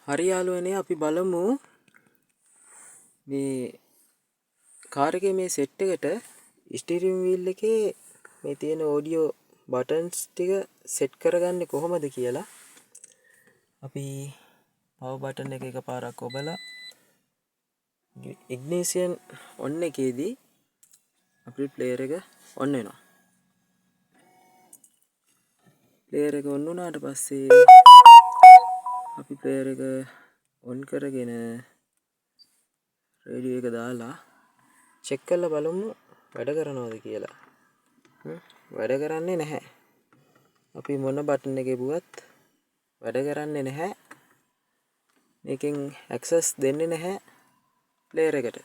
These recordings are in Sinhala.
හරි යාළුවනේ අපි බලමු මේ කාර් එකේ මේ සෙට් එකට ස්ටියරින් වීල් එකේ මේ තියෙන ඔඩියෝ බටන්ස් ටික සෙට් කරගන්නේ කොහොමද කියලා. අපි පවර් බටන් එක එකපාරක් ඔබලා ඉග්නිෂන් ඔන් එකේදී අපේ ප්ලේයර් එක ඔන් වෙනවා. ප්ලේයර් එක ඔන් වුණාට පස්සේ අපි ප්ලේයර් එක ඔන් කරගෙන රේඩියෝ එක දාලා චෙක් කරලා බලමු වැඩ කරනවද කියලා. වැඩ කරන්නේ නැහැ. අපි මොන බටන් එක ගිහුවත් වැඩ කරන්නේ නැහැ. මේකෙන් ඇක්සස් දෙන්නේ නැහැ ප්ලේයර් එකට.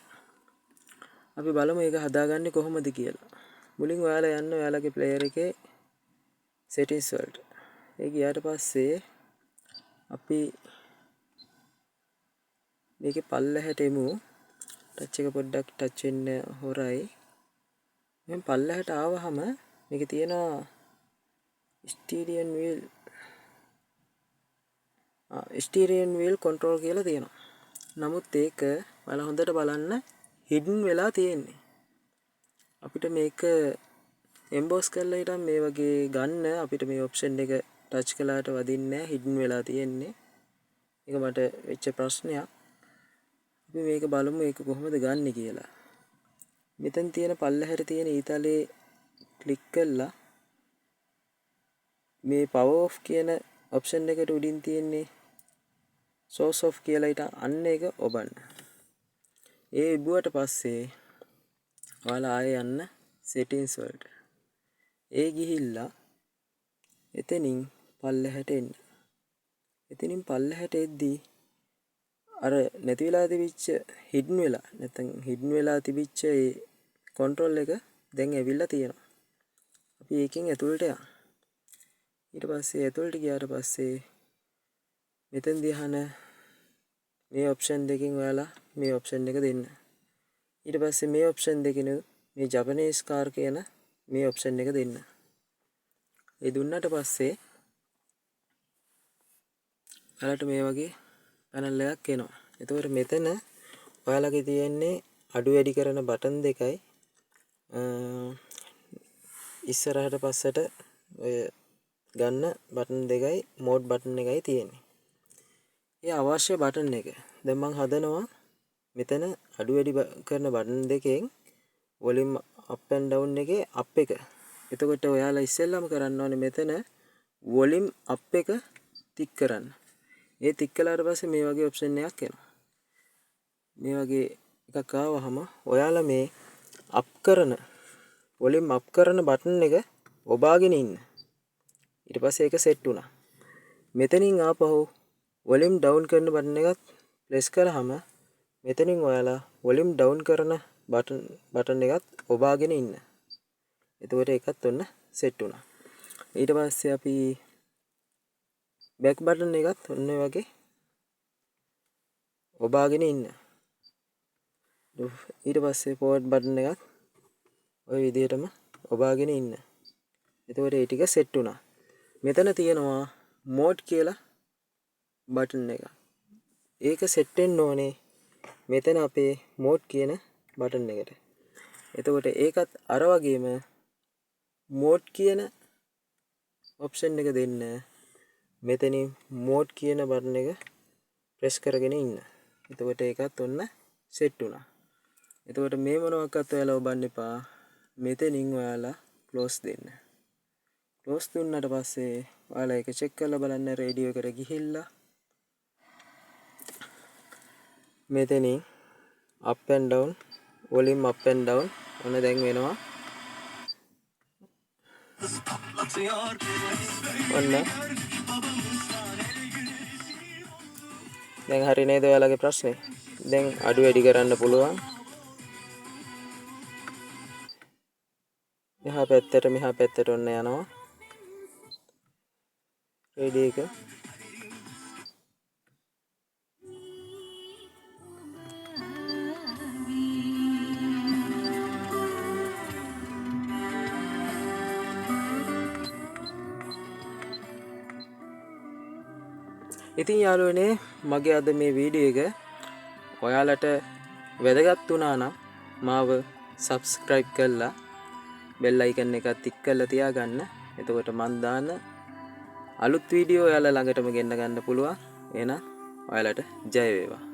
අපි බලමු ඒක හදාගන්නේ කොහොමද කියලා. මුලින් ඔයාලා යන්න ඔයාලගේ ප්ලේයර් එකේ settings වලට. ඒ ගියාට පස්සේ අපි මේකේ පල්ලෙහාට එමු. ටච් එක පොඩ්ඩක් ටච් වෙන්න හොරයි. මම පල්ලෙහාට ආවහම මේකේ තියෙනවා ස්ටීරියන් වීල් කන්ට්‍රෝල් කියලා තියෙනවා. නමුත් ඒක ඔයාලා හොඳට බලන්න හිඩන් වෙලා තියෙන්නේ. අපිට මේක එම්බෝස් කරලා හිටන් මේ වගේ ගන්න අපිට මේ ඔප්ෂන් එක ටච් කළාට වදින්නේ නැහැ, හිඩන් වෙලා තියෙන්නේ. ඒක මට වෙච්ච ප්‍රශ්නයක්. අපි මේක බලමු ඒක කොහොමද ගන්නෙ කියලා. මෙතන තියෙන පල්ලෙහාට තියෙන ඊතලේ ක්ලික් කරලා මේ power off කියන ඔප්ෂන් එකට උඩින් තියෙන්නේ source off කියලා ඊට අන්න එක ඔබන්න. ඒ ඉබුවට පස්සේ ඔයාලා ආයෙ යන්න settings වලට. ඒ ගිහිල්ලා එතනින් පල්ලෙහාට එන්න. එතනින් පල්ලෙහාට එද්දී අර නැති වෙලා තිබිච්ච හිඩන් වෙලා නැත්නම් හිඩන් වෙලා තිබිච්ච ඒ කන්ට්‍රෝල් එක දැන් ඇවිල්ලා තියෙනවා. අපි ඒකෙන් ඇතුළට යන්න. ඊට පස්සේ ඇතුළට ගියාට පස්සේ මෙතෙන්දී අහන මේ ඔප්ෂන් දෙකෙන් ඔයාලා මේ ඔප්ෂන් එක දෙන්න. ඊට පස්සේ මේ ඔප්ෂන් දෙකෙන් මේ ජපනීස් කාර් කියන මේ ඔප්ෂන් එක දෙන්න. ඒ දුන්නාට පස්සේ ඔයාලට මේ වගේ පැනල් එකක් එනවා. එතකොට මෙතන ඔයාලගේ තියෙන්නේ අඩු වැඩි කරන බටන් දෙකයි ඉස්සරහට පස්සට ඔය ගන්න බටන් දෙකයි මෝඩ් බටන් එකයි තියෙන්නේ. ඒ අවශ්‍ය බටන් එක. දැන් මම හදනවා මෙතන අඩු වැඩි කරන බටන් දෙකෙන් වොලියුම් අප් ඇන්ඩ් ඩවුන් එකේ අප් එක. එතකොට ඔයාලා ඉස්සෙල්ලාම කරන්න ඕනේ මෙතන වොලියුම් අප් එක ටික් කරන්න. ඒ ටික් කළාට පස්සේ මේ වගේ ඔප්ෂන් එකක් එනවා. මේ වගේ එකක් ආවහම ඔයාලා මේ අප් කරන වොලියුම් අප් කරන බටන් එක ඔබාගෙන ඉන්න. ඊට පස්සේ ඒක සෙට් වුණා. මෙතනින් ආපහු වොලියුම් ඩවුන් කරන බටන් එකත් ප්‍රෙස් කරාම මෙතනින් ඔයාලා වොලියුම් ඩවුන් කරන බටන් එකත් ඔබාගෙන ඉන්න. එතකොට ඒකත් ඔන්න සෙට් වුණා. ඊට පස්සේ අපි බෑක් බටන් එකත් ඔන්න ඔය වගේ ඔබාගෙන ඉන්න. ඊට පස්සේ ෆෝවර්ඩ් බටන් එකත් ඔය විදිහටම ඔබාගෙන ඉන්න. එතකොට ඒ ටික සෙට් වුණා. මෙතන තියෙනවා මෝඩ් කියලා බටන් එක. ඒක සෙට් වෙන්න ඕනේ මෙතන අපේ මෝඩ් කියන බටන් එකට. එතකොට ඒකත් අර වගේම මෝඩ් කියන ඔප්ෂන් එක දෙන්න. මෙතනින් මෝඩ් කියන බටන් එක ප්‍රෙස් කරගෙන ඉන්න. එතකොට ඒකත් ඔන්න සෙට් වුණා. එතකොට මේ මොනවාක්වත් ඔයාලා ඔබන්න එපා. මෙතනින් ඔයාලා ක්ලෝස් දෙන්න. ක්ලෝස් දුන්නාට පස්සේ ඔයාලා ඒක චෙක් කරලා බලන්න රේඩියෝ එකට ගිහිල්ලා මෙතනින් up and down volume up and down ඔන්න දැන් වෙනවා. ඔන්න දැන් හරි නේද ඔයාලගේ ප්‍රශ්නේ? දැන් අඩු වැඩි කරන්න පුළුවන්. මෙහා පැත්තට මෙහා පැත්තට ඔන්න යනවා රේඩියෝ එක. ඉතින් යාළුවනේ මගේ අද මේ වීඩියෝ එක ඔයාලට වැදගත් වුණා නම් මාව subscribe කරලා bell icon එකත් ටික් කරලා තියාගන්න. එතකොට මන් දාන අලුත් වීඩියෝ ඔයාලා ළඟටම ගෙන්න ගන්න පුළුවන්. එහෙනම් ඔයාලට ජය වේවා.